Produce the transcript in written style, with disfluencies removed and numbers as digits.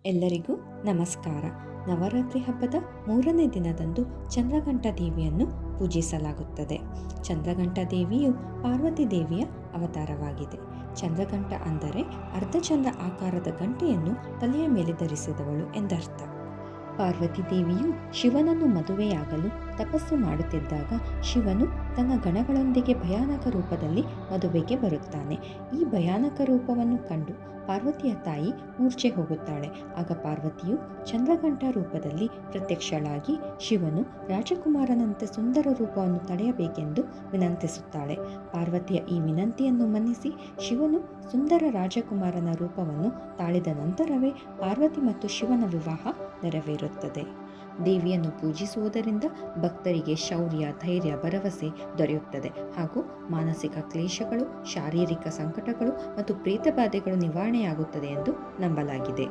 ಎಲ್ಲರಿಗೂ ನಮಸ್ಕಾರ. ನವರಾತ್ರಿ ಹಬ್ಬದ 3ನೇ ದಿನದಂದು ಚಂದ್ರಘಂಟಾ ದೇವಿಯನ್ನು ಪೂಜಿಸಲಾಗುತ್ತದೆ. ಚಂದ್ರಘಂಟಾ ದೇವಿಯು ಪಾರ್ವತಿ ದೇವಿಯ ಅವತಾರವಾಗಿದೆ. ಚಂದ್ರಘಂಟ ಅಂದರೆ ಅರ್ಧಚಂದ್ರ ಆಕಾರದ ಗಂಟೆಯನ್ನು ತಲೆಯ ಮೇಲೆ ಧರಿಸಿದವಳು ಎಂದರ್ಥ. ಪಾರ್ವತಿ ದೇವಿಯು ಶಿವನನ್ನು ಮದುವೆಯಾಗಲು ತಪಸ್ಸು ಮಾಡುತ್ತಿದ್ದಾಗ ಶಿವನು ತನ್ನ ಗಣಗಳೊಂದಿಗೆ ಭಯಾನಕ ರೂಪದಲ್ಲಿ ಮದುವೆಗೆ ಬರುತ್ತಾನೆ. ಈ ಭಯಾನಕ ರೂಪವನ್ನು ಕಂಡು ಪಾರ್ವತಿಯ ತಾಯಿ ಮೂರ್ಛೆ ಹೋಗುತ್ತಾಳೆ. ಆಗ ಪಾರ್ವತಿಯು ಚಂದ್ರಘಂಟಾ ರೂಪದಲ್ಲಿ ಪ್ರತ್ಯಕ್ಷಳಾಗಿ ಶಿವನು ರಾಜಕುಮಾರನಂತೆ ಸುಂದರ ರೂಪವನ್ನು ತಳೆಯಬೇಕೆಂದು ವಿನಂತಿಸುತ್ತಾಳೆ. ಪಾರ್ವತಿಯ ಈ ವಿನಂತಿಯನ್ನು ಮನ್ನಿಸಿ ಶಿವನು ಸುಂದರ ರಾಜಕುಮಾರನ ರೂಪವನ್ನು ತಾಳಿದ ನಂತರವೇ ಪಾರ್ವತಿ ಮತ್ತು ಶಿವನ ವಿವಾಹ ನೆರವೇರುತ್ತದೆ. ದೇವಿಯನ್ನು ಪೂಜಿಸುವುದರಿಂದ ಭಕ್ತರಿಗೆ ಶೌರ್ಯ, ಧೈರ್ಯ, ಭರವಸೆ ದೊರೆಯುತ್ತದೆ ಹಾಗೂ ಮಾನಸಿಕ ಕ್ಲೇಶಗಳು, ಶಾರೀರಿಕ ಸಂಕಟಗಳು ಮತ್ತು ಪ್ರೇತಬಾಧೆಗಳು ನಿವಾರಣೆಯಾಗುತ್ತದೆ ಎಂದು ನಂಬಲಾಗಿದೆ.